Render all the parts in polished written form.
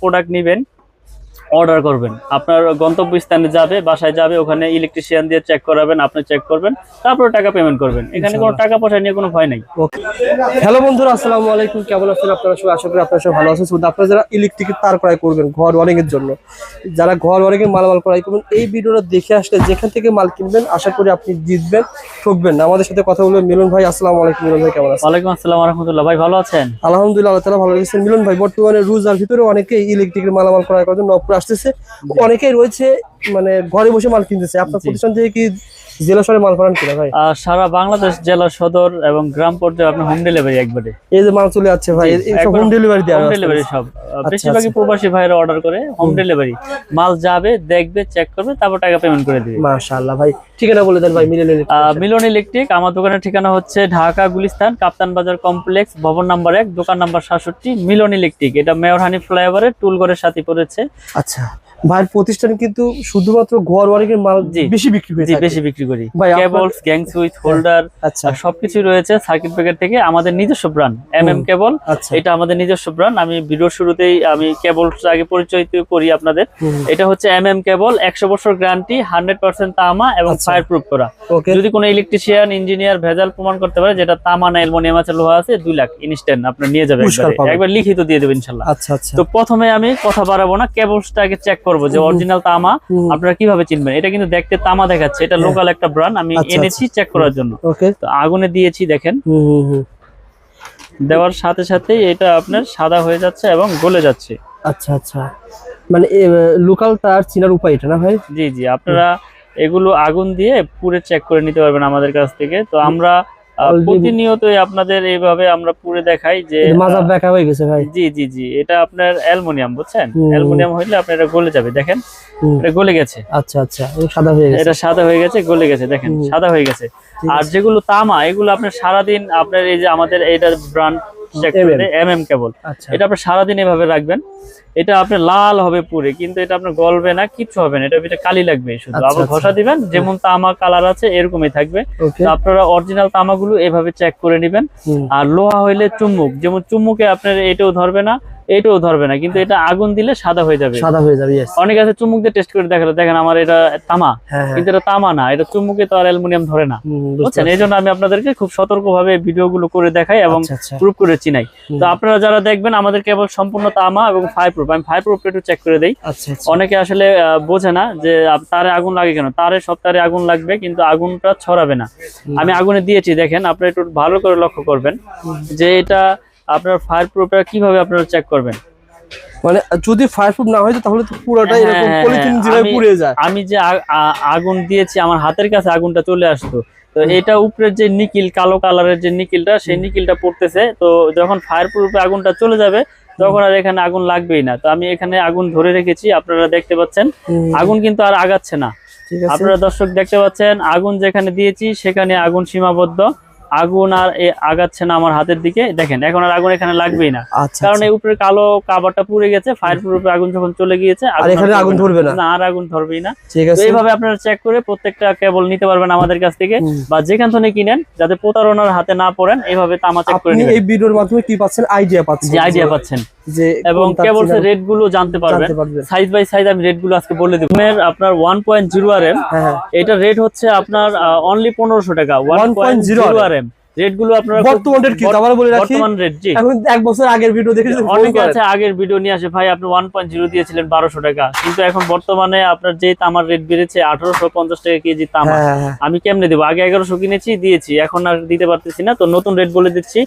Product নেবেন, order করবেন, আপনার গন্তব্যস্থানে যাবে, বাসায় যাবে, ওখানে ইলেকট্রিশিয়ান দিয়ে চেক করাবেন, আপনি চেক করবেন, তারপর টাকা পেমেন্ট করবেন। এখানে কোনো টাকা পয়সা নিয়ে কোনো ভয় নাই। হ্যালো বন্ধুরা, আসসালামু আলাইকুম। কেমন আছেন আপনারা সবাই? আশা করি আপনারা সবাই ভালো আছেন। শুধু আপনারা যারা ইলেকট্রিকের তার ক্রয় করবেন ঘর ওয়ারিং এর জন্য, যারা ঘর ওয়ারিং এর মালামাল ক্রয় করবেন, এই ভিডিওটা দেখে আসলে যেখান থেকে মাল কিনবেন আশা করি আপনি জিতবেন, ঠকবেন না। আমাদের সাথে কথা বলবেন মিলন ভাই। আসসালামু আলাইকুম মিলন ভাই, কেমন আছেন? ওয়ালাইকুম আসসালাম ওয়া রাহমাতুল্লাহ। ভাই ভালো আছেন? আলহামদুলিল্লাহ, আল্লাহ তাআলা ভালো রেখেছেন। মিলন ভাই, বর্তমানে রোজার ভিতরে অনেকেই ইলেকট্রিকের মালামাল ক্রয় করার জন্য নবপুর আসতেছে, অনেকেই রয়েছে মানে ঘরে বসে মাল কিনতেছে। আপনার প্রতিষ্ঠান থেকে কি জেলা শহরে মাল পাঠান কিনা ভাই? সারা বাংলাদেশ, জেলা সদর এবং গ্রাম পর্যায়ে আপনি হোম ডেলিভারি একবারে। এই যে মাল চলে যাচ্ছে ভাই, এই সব হোম ডেলিভারি দেওয়া? হোম ডেলিভারি সব, বেশিরভাগই প্রবাসী ভাইরা অর্ডার করে হোম ডেলিভারি। মাল যাবে, দেখবে, চেক করবে, তারপর টাকা পেমেন্ট করে দিবে। মাশাআল্লাহ ভাই, ঠিকানা বলে দেন ভাই। মিলন ইলেকট্রিক। আমার দোকানের ঠিকানা হচ্ছে ঢাকা গুলিস্তান কাপ্তান বাজার কমপ্লেক্স, ভবন নাম্বার 1, দোকান নাম্বার 67, মিলন ইলেকট্রিক। এটা মেয়র হানি ফ্লাইওভারের টুলঘরের সাথে পড়েছে। আচ্ছা ভাইয়ের প্রতিষ্ঠান কিন্তু শুধুমাত্র ঘর ওয়ারিং এর মাল বেশি বিক্রি হয়ে থাকে? বেশি বিক্রি করি। ভাই কেবলস, গ্যাং সুইচ, হোল্ডার, আচ্ছা সবকিছু রয়েছে। সার্কিট ব্রেকার থেকে আমাদের নিজস্ব ব্র্যান্ড এমএম কেবল, এটা আমাদের নিজস্ব ব্র্যান্ড। আমি ভিডিওর শুরুতেই আমি কেবলস আগে পরিচয় করি আপনাদের। এটা হচ্ছে এমএম কেবল, 100 বছর গ্যারান্টি, 100% তামা এবং ফায়ার প্রুফ করা। যদি কোনো ইলেকট্রিশিয়ান, ইঞ্জিনিয়ার ভেজাল প্রমাণ করতে পারে যেটা তামা না অ্যালুমিনিয়াম আছে, লোহা আছে, 2 লাখ ইনস্ট্যান্ট আপনার নিয়ে যাবেন, একবার লিখিত দিয়ে দেবেন ইনশাআল্লাহ। আচ্ছা আচ্ছা। তো প্রথমে আমি কথা বাড়াবো না, কেবলসটাকে চেক করবো যে অরিজিনাল তামা। আপনারা কিভাবে চিনবেন? এটা কিন্তু দেখতে তামা দেখাচ্ছে, এটা লোকাল একটা ব্র্যান্ড, আমি এনেছি চেক করার জন্য। তো আগুনে দিয়েছি, দেখেন দেওয়ার সাথে সাথে এটা আপনার সাদা হয়ে যাচ্ছে এবং গলে যাচ্ছে। আচ্ছা আচ্ছা, মানে লোকাল তার চিনার উপায় এটা না ভাই? জি জি, আপনারা এগুলো আগুন দিয়ে পুরে চেক করে নিতে পারবেন আমাদের কাছ থেকে। তো আমরা প্রতিনিয়তই আপনাদের এইভাবে আমরা পুরে দেখাই যে মাঝাব দেখা হয়ে গেছে ভাই। জি জি জি, এটা আপনার অ্যালুমিনিয়াম, বুঝছেন? অ্যালুমিনিয়াম হইলে আপনার এটা গলে যাবে, দেখেন এটা গলে গেছে। আচ্ছা আচ্ছা, এটা সাদা হয়ে গেছে। এটা সাদা হয়ে গেছে, গলে গেছে, দেখেন সাদা হয়ে গেছে। আর যেগুলো তামা, এগুলো আপনার সারাদিন আপনার এই যে আমাদের এইটা ব্র্যান্ড এমএম কেবল, এটা আপনি সারাদিন এভাবে রাখবেন। এটা আপনার লাল হবে পুরে, কিন্তু এটা আপনার গলবে না, কিচ্ছু হবে না। এটা ভিতরে কালি লাগবে শুধু। আবার ঘষা দিবেন, যেমন তামা কালার আছে এরকমই থাকবে। তো আপনারা অরিজিনাল তামাগুলো এভাবে চেক করে নেবেন। আর লোহা হইলে চুম্বুক, যেমন চুম্বুকে আপনার এটাও ধরবে না, এটাও ধরবে না, কিন্তু এটা আগুন দিলে সাদা হয়ে যাবে। সাদা হয়ে যাবে। অনেক আছে চুম্বুক দিয়ে টেস্ট করে দেখালো, দেখেন আমার এটা তামা, কিন্তু এটা তামা না, এটা চুম্বুকে তো আর অ্যালুমিনিয়াম ধরে না, বুঝছেন? এই জন্য আমি আপনাদেরকে খুব সতর্কভাবে ভিডিওগুলো করে দেখাই এবং প্রুফ করে চিনাই। তো আপনারা যারা দেখবেন আমাদের কেবল সম্পূর্ণ তামা এবং ফায়ার প্রুফ, আমি ফায়ার প্রুফ একটু চেক করে দেই। অনেকে আসলে বোঝে না যে তারে আগুন লাগে কেন। তারে সব তারে আগুন লাগবে, কিন্তু আগুনটা ছড়াবে না। আমি আগুনে দিয়েছি, দেখেন আপনারা একটু ভালো করে লক্ষ্য করবেন যে এটা আপনার ফায়ার প্রুফটা কিভাবে আপনারা চেক করবেন। মানে যদি ফায়ার প্রুফ না হয় তাহলে তো পুরোটাই এরকম পলিথিন যেভাবে পুড়ে যায়। আমি যে আগুন দিয়েছি, আমার হাতের কাছে আগুনটা চলে আসতো। তো এটা উপরের যে নিকিল, কালো কালারের যে নিকিলটা, সেই নিকিলটা পড়তেছে। তো যখন ফায়ার প্রুফে আগুনটা চলে যাবে তখন আর এখানে আগুন লাগবেই না। তো আমি এখানে আগুন ধরে রেখেছি, আপনারা দেখতে পাচ্ছেন আগুন কিন্তু আর আগাচ্ছে না। আপনারা দর্শক দেখতে পাচ্ছেন আগুন যেখানে দিয়েছি সেখানে আগুন সীমাবদ্ধ, আগুন আর আগাচ্ছে না আমার হাতের দিকে। দেখেন এখন আর আগুন এখানে লাগবেই না, কারণ এই উপরে কালো কাভারটা পুড়ে গেছে। ফায়ার প্রুফে আগুন যখন চলে গিয়েছে এখানে আগুন ধরবে না, আর আগুন ধরবেই না। এইভাবে আপনারা চেক করে প্রত্যেকটা কেবল নিতে পারবেন আমাদের কাছ থেকে, বা যেখান থেকে কিনেন, যাতে প্রতারণার হাতে না পড়েন। এইভাবে তামা চেক করে নিবেন। এই ভিডিওর মাধ্যমে কি পাচ্ছেন? আইডিয়া পাচ্ছেন, যে আইডিয়া পাচ্ছেন এবং কেবলসের রেট গুলো জানতে পারবেন। সাইজ বাই সাইজ আমি রেট গুলো আজকে বলে দেব। আপনার 1.0 RM, এটা রেট হচ্ছে আপনার অনলি 1500 টাকা। 1.0 RM রেট গুলো আপনারা বর্তমান রেট কি আবার বলে রাখি? বর্তমান রেট জি, এখন এক বছর আগের ভিডিও দেখেছেন, অনেকে আছে আগের ভিডিও নিয়ে আসে, ভাই আপনি 1.0 দিয়েছিলেন 1200 টাকা, কিন্তু এখন বর্তমানে আপনার যে তামার রেট বেড়েছে 1850 টাকা কেজি তামা। আমি কেমনে দেবো? আগে 1100 কিনেছি, দিয়েছি, এখন আর দিতে পারতেছি না। তো নতুন রেট বলে দিচ্ছি,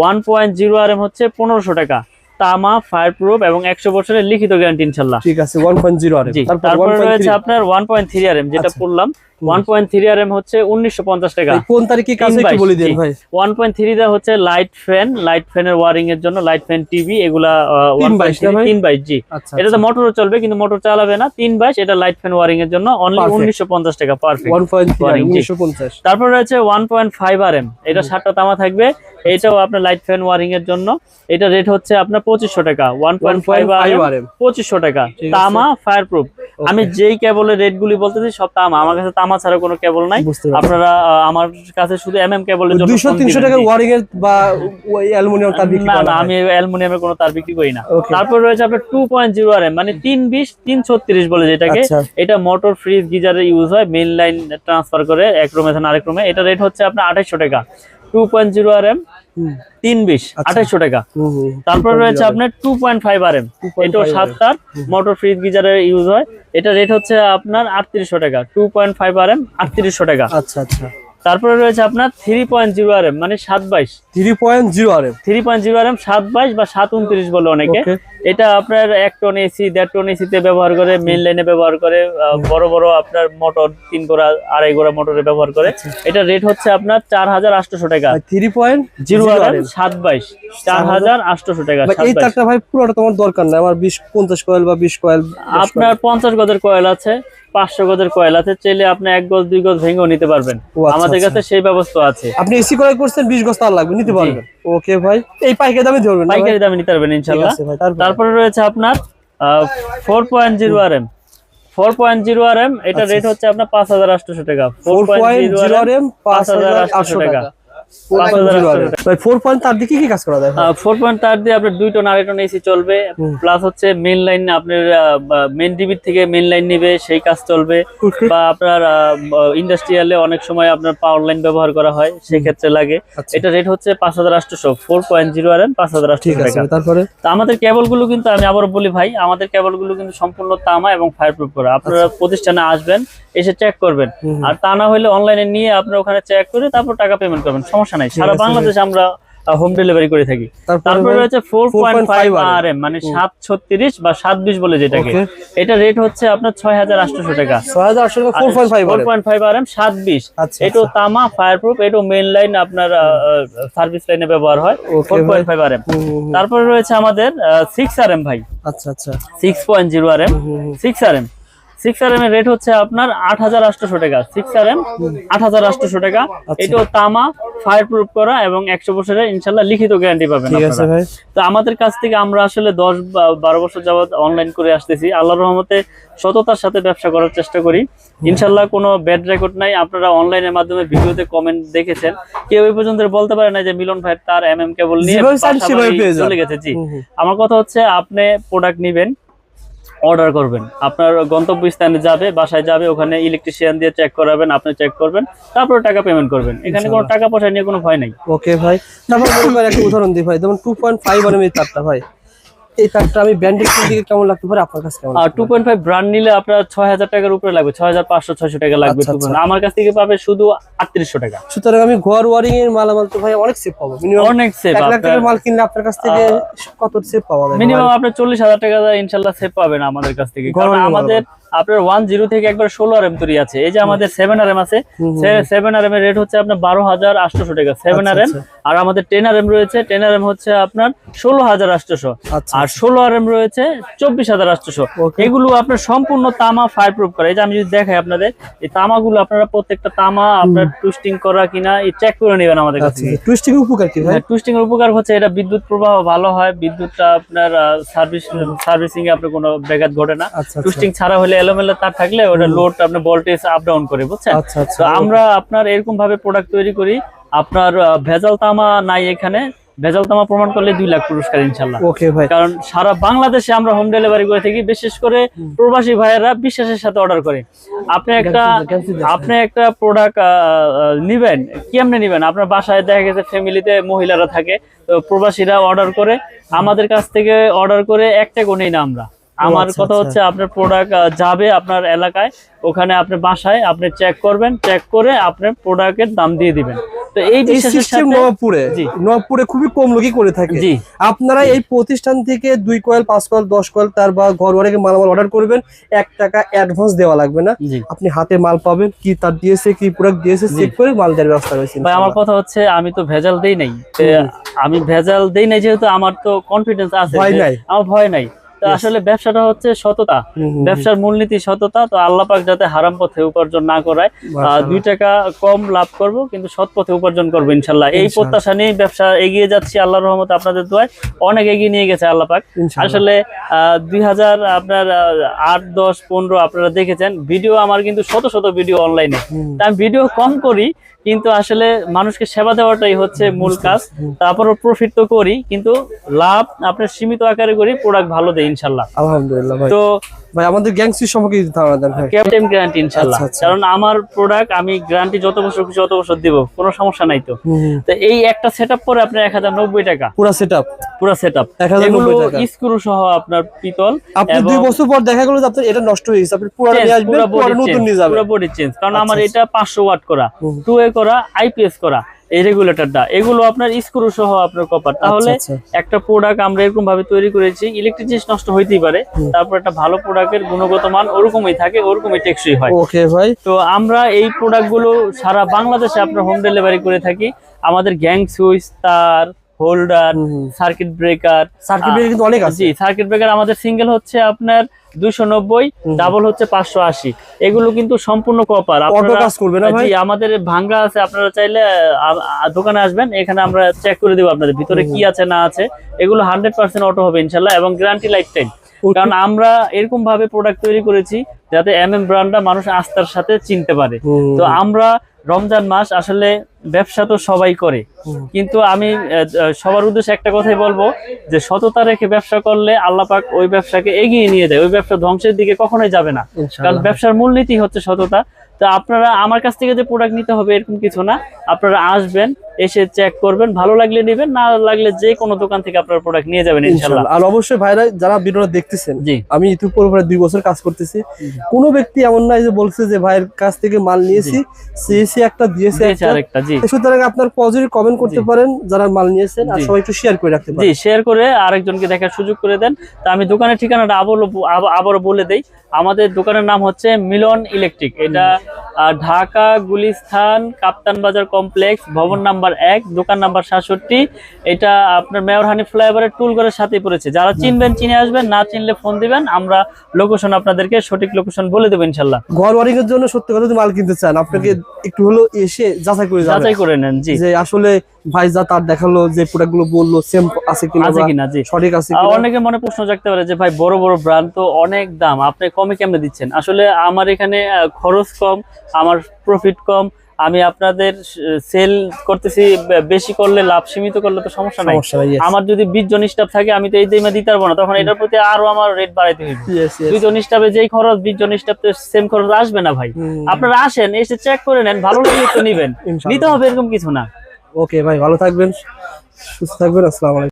1.0 RM হচ্ছে 1500 টাকা, তামা, ফায়ার প্রুফ এবং 100 বছরের লিখিত গ্যারান্টি ইনশাআল্লাহ। ঠিক আছে, 1.0 RM। তারপরে রয়েছে আপনার 1.3 RM, যেটা পড়লাম 1.3 RM হচ্ছে 1950 টাকা। কোন তারিখে কাজ একটু বলে দিন ভাই। 1.3 দা হচ্ছে লাইট ফ্যানের ওয়্যারিং এর জন্য, লাইট ফ্যান, টিভি, এগুলা 322 জি। এটা তো মোটরও চলবে, কিন্তু মোটর চালাবে না। 322 এটা লাইট ফ্যান ওয়্যারিং এর জন্য অনলি 1950 টাকা পারফেক্ট 1950। তারপর রয়েছে 1.5 RM, এটা 7টা তামা থাকবে, এটাও আপনার লাইট ফ্যান ওয়্যারিং এর জন্য। এটা রেট হচ্ছে আপনার 2500 টাকা। 1.5 RM 2500 টাকা, তামা, ফায়ার প্রুফ। আমি যেই কেবলের রেট গুলি বলতেছি সব তামা, আমার কাছে তামা তামা ছাড়া কোনো কেবল নাই। বুঝতে পারছি। আপনারা আমার কাছে শুধু কেবলের জন্য 200-300 টাকার ওয়ারিং এর বা ওই অ্যালুমিনিয়াম তার বিক্রি না করা না, হয়? আমি অ্যালুমিনিয়ামের কোনো তার বিক্রি করি না। Okay. তারপর রয়েছে আপনার 2.0 RM, মানে 320-336 বলে যেটাকে। আচ্ছা। এটা মোটর, ফ্রিজ, গিজারে ইউজ হয়, মেইন লাইন ট্রান্সফার করে এক রুমে থেকে আরেক রুমে। এটা রেট হচ্ছে আপনার 2800 টাকা। 2.0 RM, 320, 2800 টাকা। তারপর রয়েছে আপনার 2.5 RM, এটাও 7 তার, মোটর, ফ্রিজ, গিজারে ইউজ হয়। এটা রেট হচ্ছে আপনার 3800 টাকা। 2.5 RM, 3800 টাকা। আচ্ছা আচ্ছা। তারপরে রয়েছে আপনার 3.0 RM, মানে 722, 3.0 RM, 3.0 RM, 722 বা 729 বলে অনেকে। Okay. এটা আপনার 1 টন এসি, 1.5 টন এসি তে ব্যবহার করে, মেইন লাইনে ব্যবহার করে, বড় বড় আপনার মোটর 3 গোড়া 2.5 গোড়া মোটরে ব্যবহার করে। এটা রেট হচ্ছে আপনার 4800 টাকা। 3.0 0 RM, RM, 722, 4800 টাকা। ভাই এই 722। তারটা ভাই পুরোটা তোমার দরকার না, আমার 50 কয়েল বা 20 কয়েল। আপনার 50 গজের কয়েল আছে, 500 গজের কয়েল আছে, চাইলে আপনি 1 গজ 2 গজ ভেঙেও নিতে পারবেন। ও আচ্ছা, আমাদের আচ্ছা। কাছে সেই ব্যবস্থা আছে। আপনি এসি কয়েল করছেন, 20 গজ তার লাগবে, নিতে পারবেন। ওকে ভাই, এই পাইকারি দামে ধরবেন না ভাই? পাইকারি দামে নিতে পারবেন ইনশাআল্লাহ। ঠিক আছে ভাই, তারপরে? তারপরে রয়েছে আপনার 4.0 RM, 4.0 RM, এটা রেট হচ্ছে আপনার 5800 টাকা। 4.0 RM, 5800 টাকা। 5800 টাকা। ভাই 4 তার দিয়ে কি কাজ করা যায়? 4 পয়েন্ট তার দিয়ে আপনার 2 টন 2.5 টন এসি চলবে, প্লাস হচ্ছে মেইন লাইন, আপনার মেইন ডিবি থেকে মেইন লাইন নিবে, সেই কাজ চলবে। Okay. বা আপনার ইন্ডাস্ট্রিয়ালে অনেক সময় আপনার পাওয়ার লাইন ব্যবহার করা হয়, সেই ক্ষেত্রে লাগে। আচ্ছা। এটা রেট হচ্ছে 5800, 4.0 RM, 5800 ঠিক আছে টাকা। ভাই, তারপরে? তো আমাদের কেবলগুলো কিন্তু, আমি আবারও বলি ভাই, আমাদের কেবলগুলো কিন্তু সম্পূর্ণ তামা এবং ফায়ারপ্রুফ করা। আপনারা প্রতিষ্ঠানে আসবেন, এসে চেক করবেন। আর তা না হলে অনলাইনে নিয়ে আপনারা ওখানে চেক করে তারপর টাকা পেমেন্ট করবেন, সমস্যা নাই। সারা আছে বাংলাদেশে আমরা হোম ডেলিভারি করে থাকি। তারপরে রয়েছে 4.5 RM, মানে 736 বা 720 বলে যেটাকে। Okay. এটা রেট হচ্ছে আপনার 6800 টাকা। 6800 টাকা 4.5 RM। 4.5 RM, 720। আচ্ছা, এটাও তামা, ফায়ারপ্রুফ, এটাও মেইন লাইন আপনার সার্ভিস লাইনে ব্যবহার হয়। Okay, 4.5 RM। তারপরে রয়েছে আমাদের 6 RM ভাই, আচ্ছা আচ্ছা। 6.0 RM, 6 RM। 6 RM এর রেট হচ্ছে আপনার 8800 টাকা। 6 RM, 8800 টাকা। এটাও তামা, ফায়ারপ্রুফ করা এবং 100 বছরের ইনশাআল্লাহ লিখিত গ্যারান্টি পাবেন ঠিক আছে আপনারা। ভাই। তো আমাদের কাছ থেকে আমরা আসলে 10-12 বছর যাবত অনলাইন করে আসতেছি। আল্লাহর রহমতে সততার সাথে ব্যবসা করার চেষ্টা করি ইনশাআল্লাহ। কোনো ব্যাড রেকর্ড নাই। আপনারা অনলাইনের মাধ্যমে ভিডিওতে কমেন্ট দেখেছেন, কেউ এই পর্যন্ত বলতে পারে না যে মিলন ভাই তার কেবল নিয়ে যেভাবে চান বাসা সেভাবে বাড়ি পেয়ে যান। চলে গেছে। জি, আমার কথা হচ্ছে আপনি প্রোডাক্ট নিবেন, অর্ডার করবেন, আপনার গন্তব্য স্থানে যাবে, বাসায় যাবে, ওখানে ইলেকট্রিশিয়ান দিয়ে চেক করাবেন, আপনি চেক করবেন, তারপর টাকা পেমেন্ট করবেন। এখানে কোনো টাকা পয়সা নিয়ে কোনো ভয় নাই। ওকে ভাই, তারপর মনে করেন একটা উদাহরণ দিই ভাই, যেমন 2.5 RM এই তারটা ভাই, এই তারটা আমি ব্র্যান্ডের দিকে কেমন লাগতে পারে আপনার কাছে? কেমন? আর 2.5 ব্র্যান্ড নিলে আপনার 6000 টাকার উপরে লাগবে, 6500-600 টাকা লাগবে। আচ্ছা, আচ্ছা। 2.5 আমার কাছ থেকে পাবে শুধু 3800 টাকা। সুতরাং আমি ঘর ওয়ারিং এর মালামাল তো ভাই অনেক সেভ পাবো। মিনিমাম অনেক সেভ। 1 লাখ টাকার মাল কিনলে আপনার কাছ থেকে কত সেভ পাওয়া যায়? মিনিমাম আপনার 40,000 টাকা ইনশাআল্লাহ সেভ পাবেন আমাদের কাছ থেকে। কারণ আমাদের আপনার 10 থেকে একবার 16 RM তৈরি আছে। এই যে আমাদের 7 RM আছে, 7 RM এর রেট হচ্ছে আপনার 12,800 টাকা 7 RM। আর আমাদের 10 RM রয়েছে, 10 RM হচ্ছে আপনার 16,800। আচ্ছা। আর 16 RM রয়েছে 24,800। এগুলো আপনার সম্পূর্ণ তামা, ফায়ারপ্রুফ করা। এই যে আমি যদি দেখাই আপনাদের, এই তামাগুলো আপনারা প্রত্যেকটা তামা আপনার টুইস্টিং করা কিনা এই চেক করে নেবেন আমাদের কাছ থেকে। টুইস্টিং এর উপকার কি ভাই? টুইস্টিং এর উপকার হচ্ছে এটা বিদ্যুৎ প্রবাহ ভালো হয়, বিদ্যুৎটা আপনার সার্ভিসিং এ আপনার কোনো ব্যাঘাত ঘটে না। আচ্ছা, আচ্ছা। টুইস্টিং ছাড়া হলে এলোমেলো তার থাকলে ওটা লোড আপনার ভোল্টেজ আপ ডাউন করে, বুঝছেন? আচ্ছা, আচ্ছা। তো আমরা আপনার এরকম ভাবে প্রোডাক্ট তৈরি করি। আপনার ভেজাল তামা নাই এখানে, ভেজাল তামা প্রমাণ করলে 2 লাখ পুরস্কার ইনশাআল্লাহ। ওকে ভাই, কারণ সারা বাংলাদেশে আমরা হোম ডেলিভারি করে থাকি, বিশেষ করে প্রবাসী ভাইয়েরা বিশ্বাসের সাথে অর্ডার করে। আপনি একটা প্রোডাক্ট নিবেন, কেমনে নিবেন? আপনার বাসায় দেখা গেছে ফ্যামিলিতে মহিলারা থাকে, তো প্রবাসীরা অর্ডার করে আমাদের কাছ থেকে, অর্ডার করে একটা নেই না আমরা। আমার কথা হচ্ছে আপনার প্রোডাক্ট যাবে আপনার এলাকায়, ওখানে আপনি বাসায় আপনি চেক করবেন, চেক করে আপনার প্রোডাক্টের দাম দিয়ে দিবেন। তো এই বিশ্বাসের সিস্টেম সাথে নবাবপুরে খুবই কম লোকই করে থাকে। জি। আপনারা এই প্রতিষ্ঠান থেকে 2 কয়েল, 5 কয়েল, 10 কয়েল তার বা ঘর ওয়ারিং এর মালামাল অর্ডার করবেন, 1 টাকা অ্যাডভান্স দেওয়া লাগবে না। জি। আপনি হাতে মাল পাবেন, কি তার দিয়েছে, কি প্রোডাক্ট দিয়েছে চেক করে মাল দেওয়ার ব্যবস্থা রয়েছে। ভাই আমার কথা হচ্ছে আমি তো ভেজাল দেই নাই, আমি ভেজাল দেই নাই যেহেতু আমার তো কনফিডেন্স আছে, ভয় নাই। আমার ভয় নাই। তো আসলে ব্যবসাটা হচ্ছে সততা, ব্যবসার মূলনীতি সততা। তো আল্লাহ পাক যাতে হারাম পথে উপার্জন না করায়, 2 টাকা কম লাভ করব কিন্তু সৎ পথে উপার্জন করবো ইনশাল্লাহ। এই প্রত্যাশা নিয়ে ব্যবসা এগিয়ে যাচ্ছি আল্লাহর রহমতে, আপনাদের দোয়ায় অনেক এগিয়ে নিয়ে গেছে আল্লাহ পাক। আসলে 2008, 10, 15 আপনারা দেখেছেন ভিডিও আমার, কিন্তু শত শত ভিডিও অনলাইনে। আমি ভিডিও কম করি কিন্তু আসলে মানুষকে সেবা দেওয়াটাই হচ্ছে মূল কাজ। তারপরও প্রফিট তো করি কিন্তু লাভ আপনার সীমিত আকারে করি, প্রোডাক্ট ভালো দেয় ইনশাল্লাহ। আলহামদুলিল্লাহ ভাই। তো ভাই আমাদের গ্যাংসি সম্পর্কে যদি ধারণা দেন ভাই। ক্যাপ্টেন গ্যারান্টি ইনশাল্লাহ, কারণ আমার প্রোডাক্ট আমি গ্যারান্টি যত বছর খুশি তত বছর দিব, কোনো সমস্যা নাই। তো তো এই একটা সেটআপ পরে আপনার 1090 টাকা পুরো সেটআপ, পুরো সেটআপ 1090 টাকা স্ক্রু সহ আপনার পিতল। আপনি 2 বছর পর দেখা গেল যে আপনার এটা নষ্ট হয়ে গেছে, আপনি পুরো নিয়ে আসবেন, পুরো নতুন নিয়ে যাবেন, পুরো বডি চেঞ্জ। কারণ আমার এটা 500 ওয়াট করা, 2A করা, আইপিএস করা এই রেগুলেটরটা, এগুলো আপনার স্ক্রু সহ আপনার কপার। তাহলে একটা প্রোডাক্ট আমরা এরকম ভাবে তৈরি করেছি, ইলেকট্রিক জিনিস নষ্ট হইতেই পারে, তারপর একটা ভালো প্রোডাক্টের গুণগত মান ওরকমই থাকে, ওরকমই টেকসই হয়। ওকে ভাই। তো আমরা এই প্রোডাক্টগুলো সারা বাংলাদেশে আপনার হোম ডেলিভারি করে থাকি। আমাদের গ্যাং সুইচ, তার, হোল্ডার, সার্কিট ব্রেকার কিন্তু অনেক আছে। জি, সার্কিট ব্রেকার আমাদের সিঙ্গেল হচ্ছে আপনার 290, ডাবল হচ্ছে 580। এগুলো কিন্তু সম্পূর্ণ কপার, অটো কাজ করবে না ভাই? জি, আমাদের ভাঙ্গা আছে, আপনারা চাইলে দোকানে আসবেন, এখানে আমরা চেক করে দেব আপনাদের ভিতরে কি আছে না আছে। এগুলো 100% অটো হবে ইনশাল্লাহ, এবং গ্যারান্টি লাইফ টাইম। কারণ আমরা এরকম ভাবে প্রোডাক্ট তৈরি করেছি যাতে ব্র্যান্ডটা মানুষ আস্থার সাথে চিনতে পারে। তো আমরা রমজান মাস আসলে ব্যবসা তো সবাই করে, কিন্তু আমি সবার উদ্দেশ্যে একটা কথাই বলবো যে সততা রেখে ব্যবসা করলে আল্লাহ পাক ওই ব্যবসাকে এগিয়ে নিয়ে যায়, ওই ব্যবসা ধ্বংসের দিকে কখনোই যাবে না। কারণ ব্যবসার মূলনীতি হচ্ছে সততা। তো আপনারা আমার কাছ থেকে যে প্রোডাক্ট নিতে হবে এরকম কিছু না, আপনারা আসবেন, এসে চেক করবেন, ভালো লাগলে নেবেন, না লাগলে যে কোনো দোকান থেকে আপনারা প্রোডাক্ট নিয়ে যাবেন ইনশাআল্লাহ। আর অবশ্যই ভাইরা যারা ভিডিওটা দেখতেছেন, জি, আমি ইউটিউবের উপরে 2 বছর কাজ করতেছি, কোনো ব্যক্তি এমন নাই যে বলছে যে ভাইয়ের কাছ থেকে মাল নিয়েছি, সিএসি একটা দিয়েছে আরেকটা। জি, সুতরাং আপনার পজিটিভ কমেন্ট করতে পারেন যারা মাল নিয়েছেন, আর সবাই একটু শেয়ার করে রাখতে পারেন। জি, শেয়ার করে আরেকজনকে দেখার সুযোগ করে দেন। তো আমি দোকানের ঠিকানাটা আবারও বলে দেই। আমাদের দোকানের নাম হচ্ছে মিলন ইলেকট্রিক। এটা ঢাকা গুলিস্তান কাপ্তান বাজার কমপ্লেক্স, ভবন নাম্বার 1, দোকান নাম্বার 67। এটা আপনার মেয়র হানি ফ্লাইওভারের টুলঘরের সাথেই পড়েছে। যারা চিনবেন চিনে আসবেন, না চিনলে ফোন দিবেন, আমরা লোকেশন আপনাদেরকে সঠিক লোকেশন বলে দেবো ইনশাল্লাহ। ঘর ওয়ারিং এর জন্য সত্যি কথা যদি মাল কিনতে চান, আপনাকে একটু হলো এসে যাচাই করে নেন জি, যে আসলে ভাই যা তার দেখালো, যে প্রোডাক্ট গুলো বললো সেম আছে কিনা, জি সঠিক আছে কিনা। অনেকে মনে প্রশ্ন জাগতে পারে যে ভাই বড় বড় ব্র্যান্ড তো অনেক দাম, আপনি কমে কেমনে দিচ্ছেন? আসলে আমার এখানে খরচ কম, আমার প্রফিট কম, আমি আপনাদের সেল করতেছি, বেশি করলে লাভ, সীমিত করলে তো সমস্যা নাই। আমার যদি 20 জন স্টাফ থাকে, আমি তো এই দামে দিতে পারবো না, তখন এটার প্রতি আরো আমার রেট বাড়াইতে হবে। 2 জন স্টাফে যেই খরচ, 20 জন স্টাফে সেম খরচ আসবে না ভাই। আপনারা আসেন, এসে চেক করে নেন, ভালো লাগলে তো নিবেন, নিতে হবে এরকম কিছু না। ওকে ভাই, ভালো থাকবেন, সুস্থ থাকবেন, আসসালামু আলাইকুম।